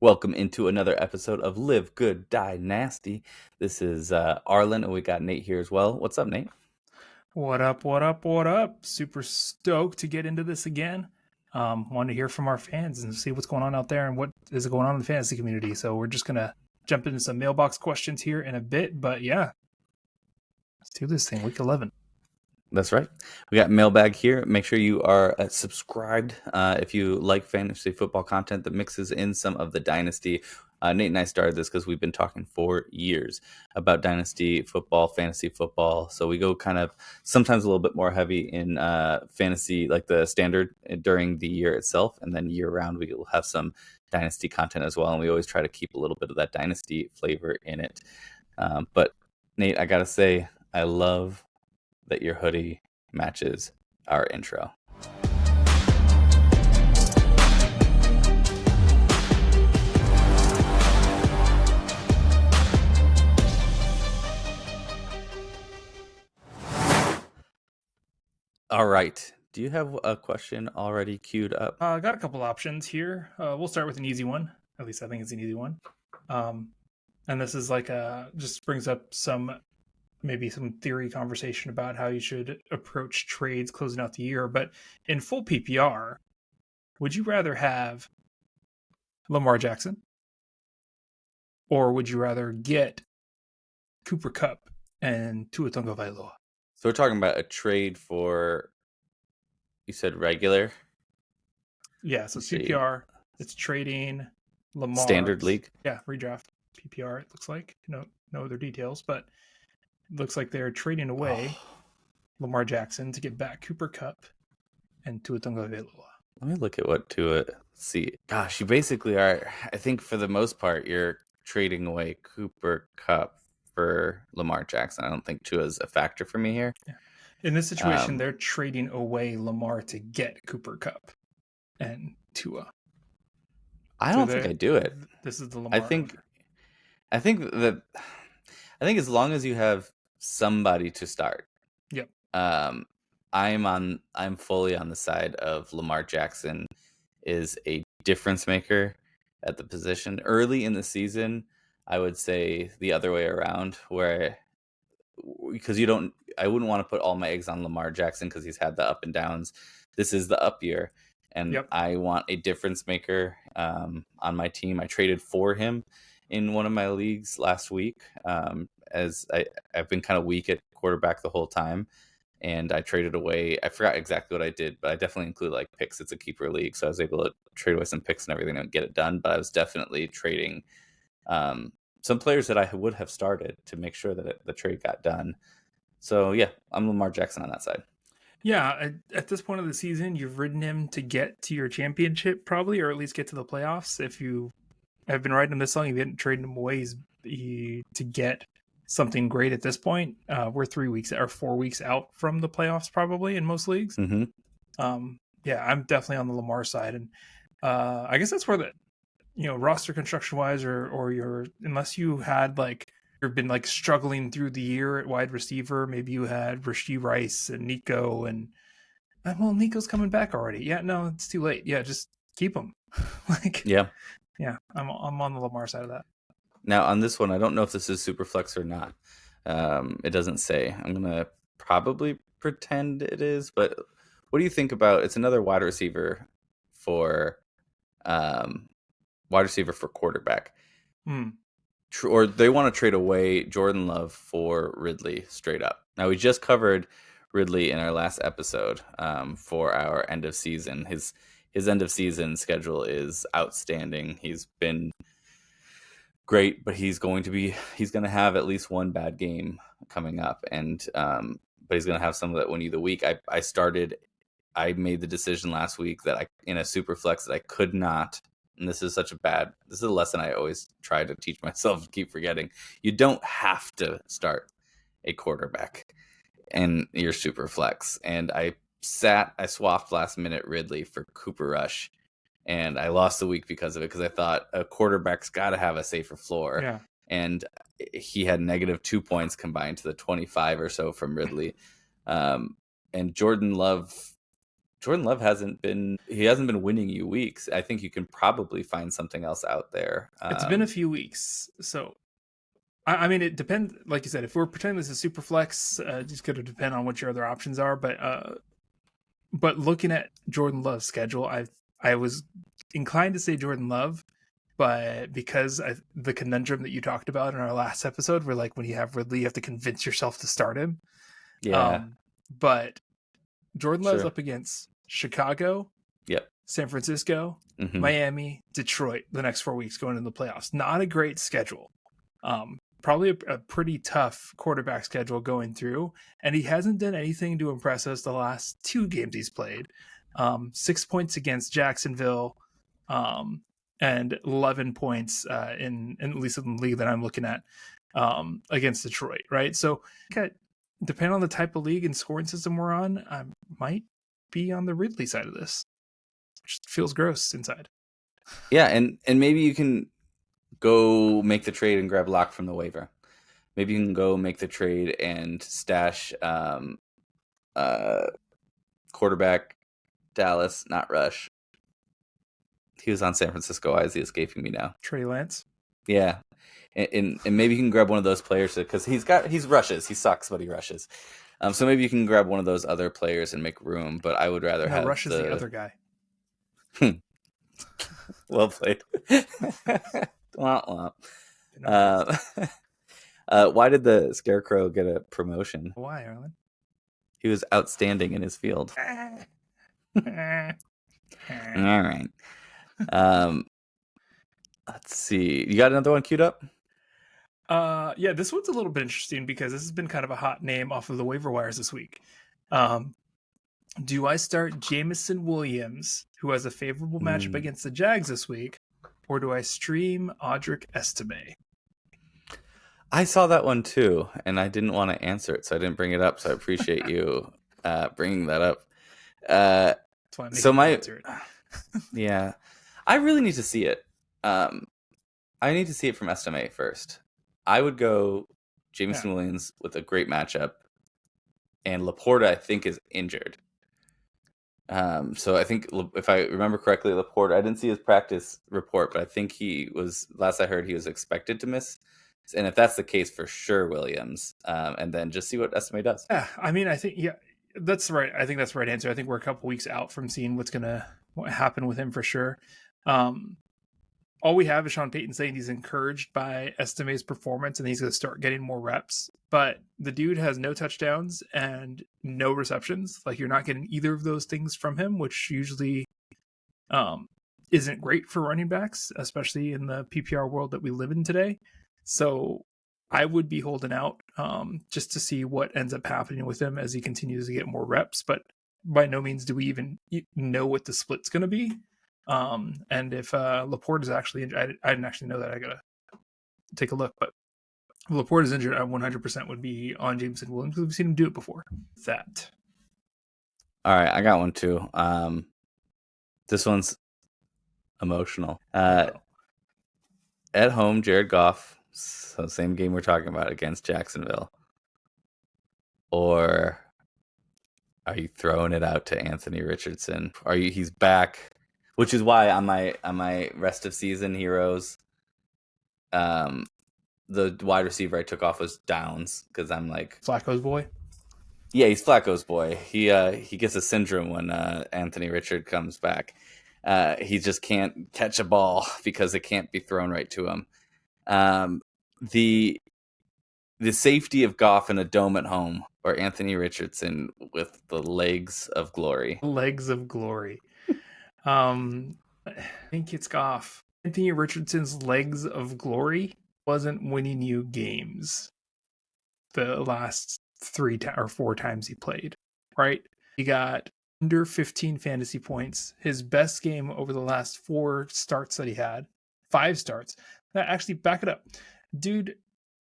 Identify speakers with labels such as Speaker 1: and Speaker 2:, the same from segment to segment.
Speaker 1: Welcome into another episode of Live Good DyNasty. This is Arlen, and we got Nate here as well. What's up, Nate?
Speaker 2: What up, what up, what up? Super stoked to get into this again. Wanted to hear from our fans and see what's going on out there and what is going on in the fantasy community. So we're just going to jump into some mailbox questions here in a bit. But yeah, let's do this thing, week 11.
Speaker 1: That's right. We got Mailbag here. Make sure you are subscribed if you like fantasy football content that mixes in some of the Dynasty. Nate and I started this because we've been talking for years about Dynasty football, fantasy football. So we go kind of sometimes a little bit more heavy in fantasy, like the standard during the year itself. And then year round, we will have some Dynasty content as well. And we always try to keep a little bit of that Dynasty flavor in it. But Nate, I got to say, I love that your hoodie matches our intro. All right. Do you have a question already queued up?
Speaker 2: I got a couple options here. We'll start with an easy one. At least I think it's an easy one. And this is like just brings up maybe some theory conversation about how you should approach trades closing out the year. But in full PPR, would you rather have Lamar Jackson, or would you rather get Cooper Kupp and Tua Tagovailoa?
Speaker 1: So we're talking about a trade for, you said regular?
Speaker 2: Yeah, so PPR, it's trading Lamar.
Speaker 1: Standard league?
Speaker 2: Yeah, redraft PPR, it looks like. No other details, but it looks like they're trading away Lamar Jackson to get back Cooper Kupp and Tua Tagovailoa.
Speaker 1: Let me look at what Tua. See, gosh, you basically are. I think for the most part, you're trading away Cooper Kupp for Lamar Jackson. I don't think Tua's a factor for me here.
Speaker 2: Yeah. In this situation, they're trading away Lamar to get Cooper Kupp and Tua.
Speaker 1: I don't think I do it.
Speaker 2: This is the Lamar.
Speaker 1: I think as long as you have somebody to start.
Speaker 2: Yep.
Speaker 1: I'm fully on the side of Lamar Jackson is a difference maker at the position. Early in the season, I would say the other way around, because I wouldn't want to put all my eggs on Lamar Jackson because he's had the up and downs. This is the up year, and I want a difference maker on my team. I traded for him in one of my leagues last week, as I've been kind of weak at quarterback the whole time. And I traded away, I forgot exactly what I did, but I definitely include like picks. It's a keeper league. So I was able to trade away some picks and everything and get it done. But I was definitely trading some players that I would have started to make sure that the trade got done. So yeah, I'm Lamar Jackson on that side.
Speaker 2: Yeah, at this point of the season, you've ridden him to get to your championship probably, or at least get to the playoffs. If you have been riding him this long, you didn't trade him away to get something great at this point. We're 4 weeks out from the playoffs probably in most leagues.
Speaker 1: Mm-hmm.
Speaker 2: Yeah, I'm definitely on the Lamar side, and I guess that's where roster construction wise, or unless you had you've been struggling through the year at wide receiver, maybe you had Rashee Rice and Nico, and well, Nico's coming back already. Yeah, no, it's too late. Yeah, just keep him. Yeah, I'm on the Lamar side of that.
Speaker 1: Now, on this one, I don't know if this is super flex or not. It doesn't say. I'm going to probably pretend it is. But what do you think about, it's another wide receiver for quarterback. Or they want to trade away Jordan Love for Ridley straight up. Now, we just covered Ridley in our last episode for our end of season. His end of season schedule is outstanding. He's been great, but he's going to have at least one bad game coming up, and but he's going to have some of that win you the week. I made the decision last week that in a super flex that I could not, and this is a lesson I always try to teach myself to keep forgetting. You don't have to start a quarterback in your super flex, and I swapped last minute Ridley for Cooper Rush. And I lost the week because of it, because I thought a quarterback's got to have a safer floor.
Speaker 2: Yeah.
Speaker 1: And he had -2 points combined to the 25 or so from Ridley. And Jordan Love Jordan Love hasn't been winning you weeks. I think you can probably find something else out there.
Speaker 2: It's been a few weeks, so I mean, it depends. Like you said, if we're pretending this is super flex, it's going to depend on what your other options are. But looking at Jordan Love's schedule, I was inclined to say Jordan Love, but because the conundrum that you talked about in our last episode, where like when you have Ridley, you have to convince yourself to start him.
Speaker 1: Yeah.
Speaker 2: But Jordan Love's
Speaker 1: Sure.
Speaker 2: up against Chicago,
Speaker 1: Yep.
Speaker 2: San Francisco,
Speaker 1: Mhm.
Speaker 2: Miami, Detroit the next 4 weeks going into the playoffs. Not a great schedule. Probably a pretty tough quarterback schedule going through, and he hasn't done anything to impress us the last 2 games he's played. 6 points against Jacksonville, and 11 points in at least in the league that I'm looking at against Detroit, right? So depending on the type of league and scoring system we're on, I might be on the Ridley side of this. Which feels gross inside.
Speaker 1: Yeah, and maybe you can go make the trade and grab Locke from the waiver. Maybe you can go make the trade and stash quarterback Dallas, not Rush. He was on San Francisco. Why is he escaping me now?
Speaker 2: Trey Lance.
Speaker 1: Yeah, and maybe you can grab one of those players because he's rushes. He sucks, but he rushes. So maybe you can grab one of those other players and make room. But I would rather have
Speaker 2: Rush is the other guy.
Speaker 1: Well played. Wah, wah. Why did the Scarecrow get a promotion?
Speaker 2: Why, Arlen?
Speaker 1: He was outstanding in his field. All right. Let's see. You got another one queued up?
Speaker 2: Yeah, this one's a little bit interesting because this has been kind of a hot name off of the waiver wires this week. Do I start Jamison Williams, who has a favorable matchup against the Jags this week, or do I stream Audric Estimé?
Speaker 1: I saw that one too, and I didn't want to answer it, so I didn't bring it up. So I appreciate you bringing that up.
Speaker 2: That's why I'm making you answer it.
Speaker 1: Yeah, I really need to see it. I need to see it from Estimé first. I would go Jamison Williams with a great matchup, and Laporta I think is injured. So I think if I remember correctly, Laporta, I didn't see his practice report, but I think he was, last I heard, he was expected to miss. And if that's the case, for sure, Williams. And then just see what Estimé does.
Speaker 2: Yeah, I mean, I think, that's right. I think that's the right answer. I think we're a couple weeks out from seeing what's going to happen with him for sure. All we have is Sean Payton saying he's encouraged by Estimé's performance and he's going to start getting more reps. But the dude has no touchdowns and no receptions. Like, you're not getting either of those things from him, which usually isn't great for running backs, especially in the PPR world that we live in today. So I would be holding out just to see what ends up happening with him as he continues to get more reps. But by no means do we even know what the split's going to be. And if Laporte is actually injured, I didn't actually know that. I got to take a look. But if Laporte is injured, I 100% would be on Jamison Williams because we've seen him do it before. That.
Speaker 1: All right, I got one too. This one's emotional. At home, Jared Goff. So same game we're talking about against Jacksonville. Or are you throwing it out to Anthony Richardson? He's back, which is why on my rest of season heroes, the wide receiver I took off was Downs because I'm like
Speaker 2: Flacco's boy.
Speaker 1: Yeah, he's Flacco's boy. He gets a syndrome when Anthony Richard comes back. He just can't catch a ball because it can't be thrown right to him. The safety of Goff in a dome at home, or Anthony Richardson with the legs of glory.
Speaker 2: Legs of glory. I think it's Goff. Anthony Richardson's legs of glory wasn't winning you games the last 3 or 4 times he played, right? He got under 15 fantasy points. His best game over the last 4 starts that he had, 5 starts. Actually, back it up. Dude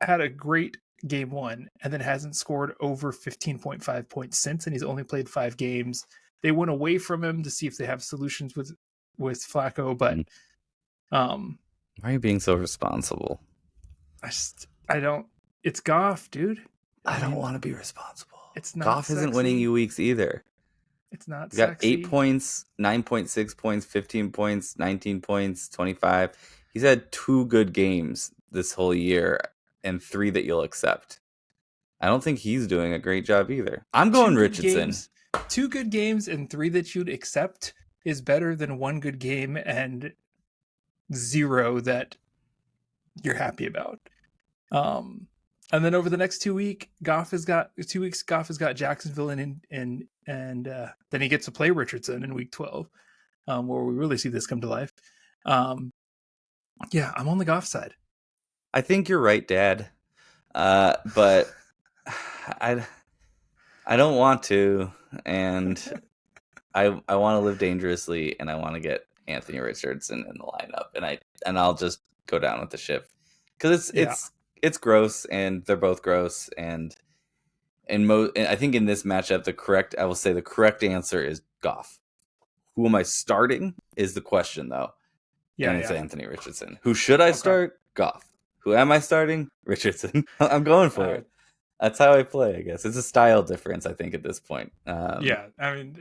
Speaker 2: had a great game 1 and then hasn't scored over 15.5 points since, and he's only played 5 games. They went away from him to see if they have solutions with Flacco, but
Speaker 1: why are you being so responsible?
Speaker 2: I don't. It's Goff, dude.
Speaker 1: I don't want to be responsible.
Speaker 2: It's not.
Speaker 1: Goff isn't winning you weeks either.
Speaker 2: It's not
Speaker 1: He's got
Speaker 2: sexy.
Speaker 1: 8 points, 9.6 points, 15 points, 19 points, 25. He's had 2 good games this whole year and 3 that you'll accept. I don't think he's doing a great job either. I'm going Richardson.
Speaker 2: 2 good games and 3 that you'd accept is better than 1 good game and 0 that you're happy about. And then over the next 2 weeks, Goff has got Jacksonville and then he gets to play Richardson in week 12, where we really see this come to life. Yeah, I'm on the Goff side.
Speaker 1: I think you're right, Dad. But I don't want to, and I want to live dangerously, and I want to get Anthony Richardson in the lineup, and I'll just go down with the ship because it's gross, and they're both gross, and I think in this matchup the correct answer is Goff. Who am I starting is the question though. Yeah, and it's Anthony Richardson. Who should I start? Goff. Who am I starting? Richardson. I'm going for it. That's how I play, I guess. It's a style difference, I think, at this point.
Speaker 2: Yeah, I mean,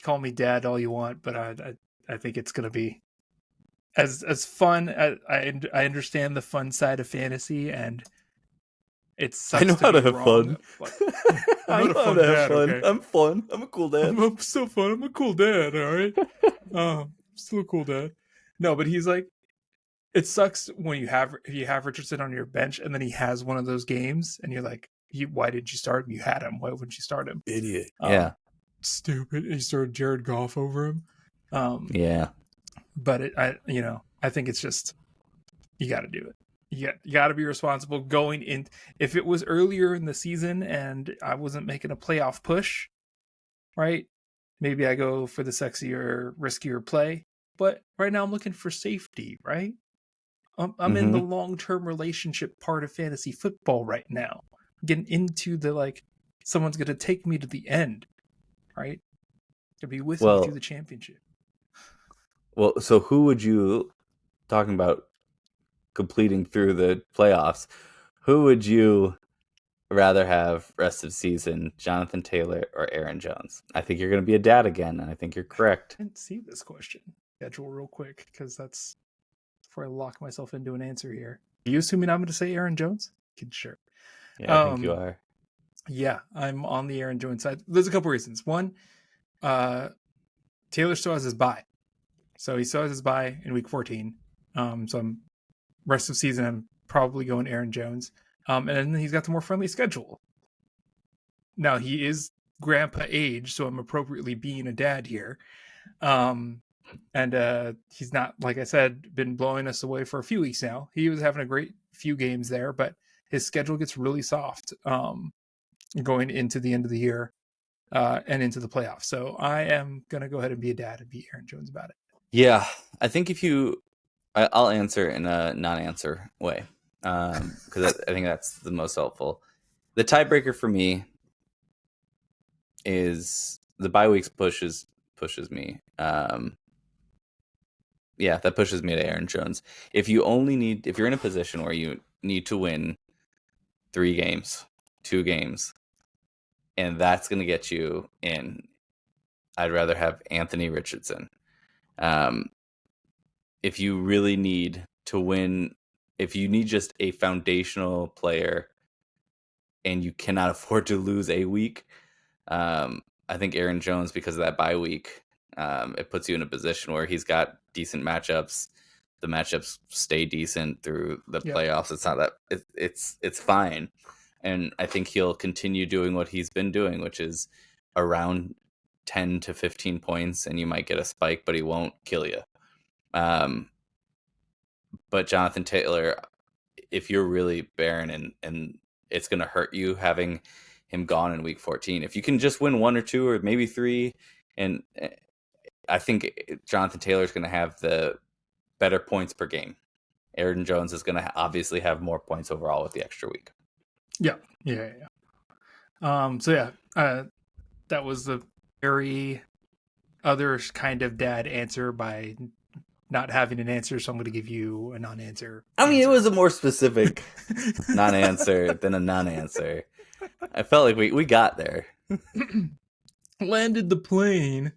Speaker 2: call me dad all you want, but I think it's going to be as fun. I understand the fun side of fantasy, and
Speaker 1: I know how to have fun. I know how to have fun. Okay? I'm fun. I'm a cool dad.
Speaker 2: I'm so fun. I'm a cool dad, all right? Still a cool dad. No, but he's like, it sucks when you have Richardson on your bench and then he has one of those games and you're like, why didn't you start him? You had him. Why wouldn't you start him?
Speaker 1: Idiot. Yeah.
Speaker 2: Stupid. And you started Jared Goff over him.
Speaker 1: Yeah.
Speaker 2: But I think it's just, you got to do it. You got to be responsible going in. If it was earlier in the season and I wasn't making a playoff push, right? Maybe I go for the sexier, riskier play. But right now I'm looking for safety, right? I'm in the long-term relationship part of fantasy football right now. Getting into the, someone's going to take me to the end, right? To be with me through the championship.
Speaker 1: Well, so who would you, talking about completing through the playoffs, who would you rather have rest of season, Jonathan Taylor or Aaron Jones? I think you're going to be a dad again, and I think you're correct.
Speaker 2: I didn't see this question. Schedule real quick, because that's before I lock myself into an answer here. Are you assuming I'm going to say Aaron Jones? Sure.
Speaker 1: Yeah, I think you are.
Speaker 2: Yeah, I'm on the Aaron Jones side. There's a couple reasons. One, Taylor still has his bye. So he still has his bye in week 14. So I'm rest of season, I'm probably going Aaron Jones. And then he's got the more friendly schedule. Now he is grandpa age, so I'm appropriately being a dad here. And he's not, like I said, been blowing us away for a few weeks now. He was having a great few games there, but his schedule gets really soft going into the end of the year and into the playoffs. So I am going to go ahead and be a dad and be Aaron Jones about it.
Speaker 1: Yeah, I think I'll answer in a non-answer way because I think that's the most helpful. The tiebreaker for me is the bye weeks pushes me. Yeah, that pushes me to Aaron Jones. If you're in a position where you need to win 3 games, 2 games, and that's going to get you in, I'd rather have Anthony Richardson. If you really need to win, if you need just a foundational player and you cannot afford to lose a week, I think Aaron Jones, because of that bye week, it puts you in a position where he's got decent matchups. The matchups stay decent through the playoffs. It's not that it's fine. And I think he'll continue doing what he's been doing, which is around 10 to 15 points, and you might get a spike, but he won't kill you. But Jonathan Taylor, if you're really barren and it's going to hurt you having him gone in week 14, if you can just win 1 or 2 or maybe 3, and I think Jonathan Taylor is going to have the better points per game. Aaron Jones is going to obviously have more points overall with the extra week.
Speaker 2: Yeah. That was the very other kind of dad answer by not having an answer, so I'm going to give you a non-answer.
Speaker 1: It was a more specific non-answer than a non-answer. I felt like we got there.
Speaker 2: landed the plane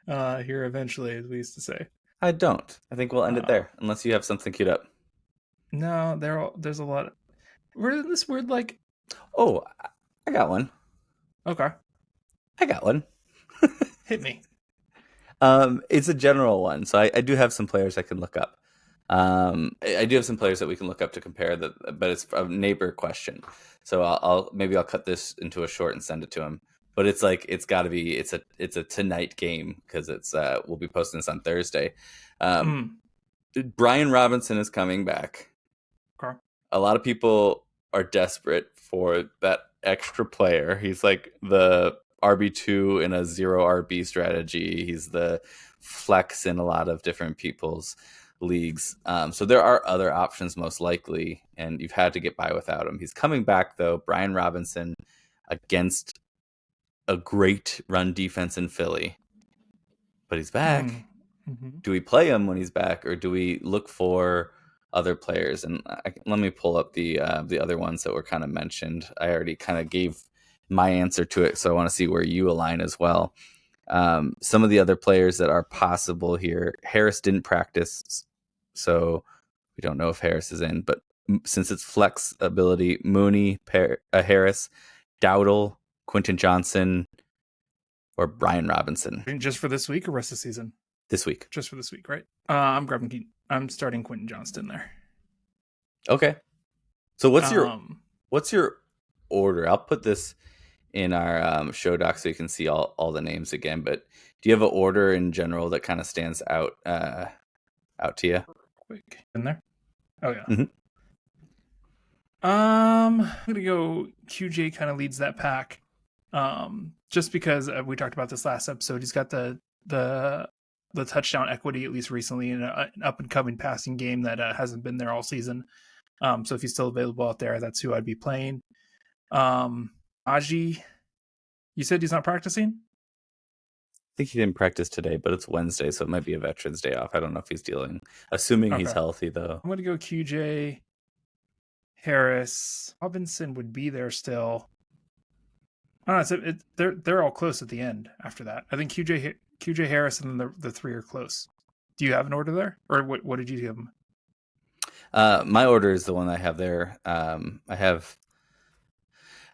Speaker 2: here eventually, as we used to say.
Speaker 1: I don't. I think we'll end it there, unless you have something queued up.
Speaker 2: No, there's a lot. We're in this weird like.
Speaker 1: Oh, I got one.
Speaker 2: Okay,
Speaker 1: I got one.
Speaker 2: hit me.
Speaker 1: It's a general one, so I do have some players I can look up. I do have some players that we can look up to compare, but it's a neighbor question. So I'll cut this into a short and send it to him. But it's like it's a tonight game because we'll be posting this on Thursday. Brian Robinson is coming back.
Speaker 2: Okay.
Speaker 1: A lot of people are desperate for that extra player. He's like the RB2 in a 0 RB strategy. He's the flex in a lot of different people's leagues. So there are other options most likely, and you've had to get by without him. He's coming back though. Brian Robinson against a great run defense in Philly, but he's back.
Speaker 2: Mm-hmm.
Speaker 1: Do we play him when he's back, or do we look for other players? And let me pull up the other ones that were kind of mentioned. I already kind of gave my answer to it, so I want to see where you align as well. Some of the other players that are possible here. Harris didn't practice, so we don't know if Harris is in. But since it's flex ability, Mooney, Harris, Dowdle, Quentin Johnston, or Brian Robinson.
Speaker 2: Just for this week or rest of the season?
Speaker 1: This week.
Speaker 2: Just for this week, right? I'm starting Quentin Johnston there.
Speaker 1: Okay. So what's your order? I'll put this in our show doc so you can see all the names again. But do you have an order in general that kind of stands out to you?
Speaker 2: Quick in there. Oh yeah.
Speaker 1: Mm-hmm.
Speaker 2: I'm gonna go. QJ kind of leads that pack, just because we talked about this last episode. He's got the touchdown equity, at least recently, in an up and coming passing game that hasn't been there all season. So if he's still available out there, that's who I'd be playing. Najee, you said he's not practicing?
Speaker 1: I think he didn't practice today, but it's Wednesday, so it might be a Veterans Day off. I don't know if he's dealing. Assuming he's healthy, though.
Speaker 2: I'm gonna go QJ. Harris, Robinson would be there still. I don't know. They're all close at the end. After that, I think QJ Harris and then the three are close. Do you have an order there, or what did you give them?
Speaker 1: My order is the one I have there.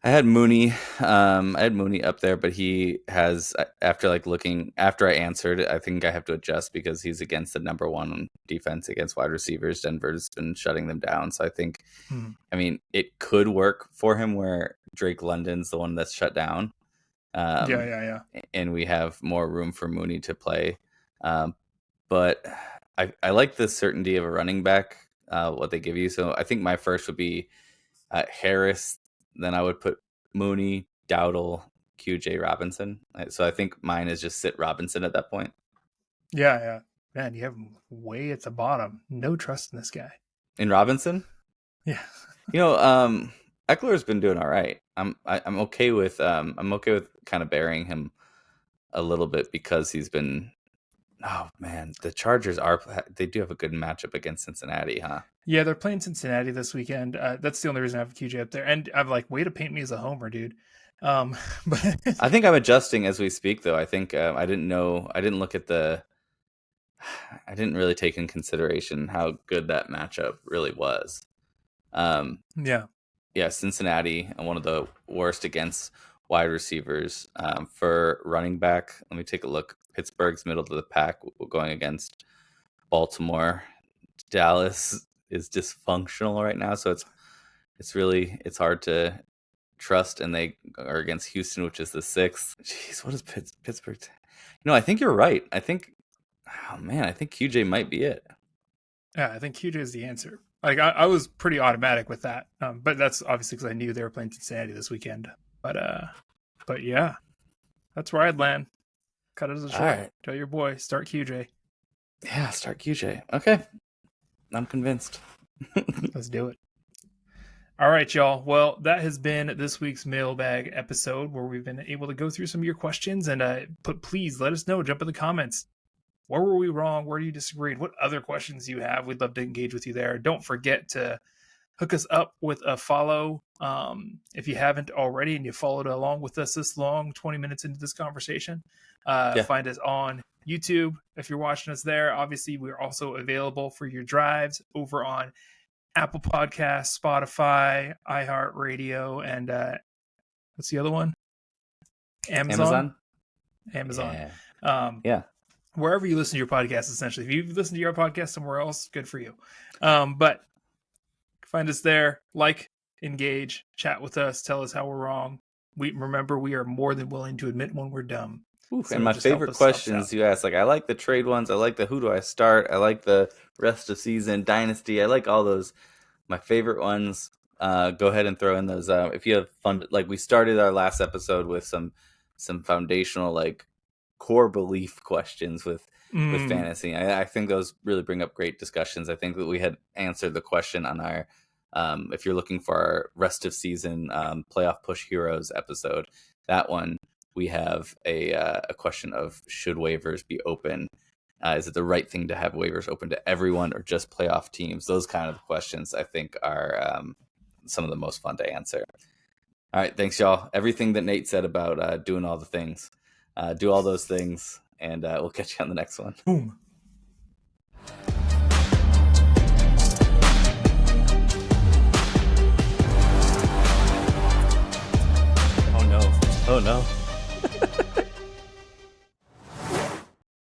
Speaker 1: I had Mooney. I had Mooney up there, but he has after I answered, I think I have to adjust because he's against the number one defense against wide receivers. Denver's been shutting them down, so I think, I mean, it could work for him where Drake London's the one that's shut down.
Speaker 2: Yeah.
Speaker 1: And we have more room for Mooney to play. But I like the certainty of a running back, what they give you. So I think my first would be Harris. Then I would put Mooney, Dowdle, QJ Robinson. So I think mine is just sit Robinson at that point.
Speaker 2: Yeah. Man, you have him way at the bottom. No trust in this guy.
Speaker 1: In Robinson?
Speaker 2: Yeah.
Speaker 1: Eckler's been doing all right. I'm okay with kind of burying him a little bit because he's been. Oh man, the Chargers they do have a good matchup against Cincinnati, huh?
Speaker 2: Yeah, they're playing Cincinnati this weekend. That's the only reason I have QJ up there. And I'm like, way to paint me as a homer, dude. But
Speaker 1: I think I'm adjusting as we speak, though. I think I didn't really take in consideration how good that matchup really was. Yeah, Cincinnati, one of the worst against wide receivers. For running back, let me take a look. Pittsburgh's middle of the pack going against Baltimore. Dallas is dysfunctional right now, so it's hard to trust, and they are against Houston, which is the 6th. Jeez, what is Pittsburgh? I think you're right. I think QJ might be it.
Speaker 2: Yeah, I think QJ is the answer. Like I was pretty automatic with that, but that's obviously because I knew they were playing Cincinnati this weekend. But yeah, that's where I'd land. Cut it as a short. Right. Tell your boy, start QJ.
Speaker 1: Yeah, start QJ. Okay, I'm convinced.
Speaker 2: Let's do it. All right, y'all. Well, that has been this week's Mailbag episode where we've been able to go through some of your questions and please let us know. Jump in the comments. Where were we wrong? Where do you disagree? What other questions do you have? We'd love to engage with you there. Don't forget to hook us up with a follow. If you haven't already and you followed along with us this long, 20 minutes into this conversation, find us on YouTube if you're watching us there. Obviously, we're also available for your drives over on Apple Podcasts, Spotify, iHeartRadio, and what's the other one? Amazon.
Speaker 1: Yeah.
Speaker 2: Wherever you listen to your podcast, essentially. If you listen to your podcast somewhere else, good for you. But find us there, like, engage, chat with us, tell us how we're wrong. We are more than willing to admit when we're dumb.
Speaker 1: So and my favorite questions you ask, like, I like the trade ones. I like the who do I start? I like the rest of season, dynasty. I like all those. My favorite ones. Go ahead and throw in those. If you have fun, like we started our last episode with some foundational, like, core belief questions with fantasy. I think those really bring up great discussions. I think that we had answered the question on our if you're looking for our rest of season playoff push heroes episode, that one we have a question of should waivers be open? Is it the right thing to have waivers open to everyone or just playoff teams? Those kind of questions I think are some of the most fun to answer. All right, thanks y'all. Everything that Nate said about doing all the things. Do all those things, and we'll catch you on the next one.
Speaker 2: Boom.
Speaker 1: Oh no.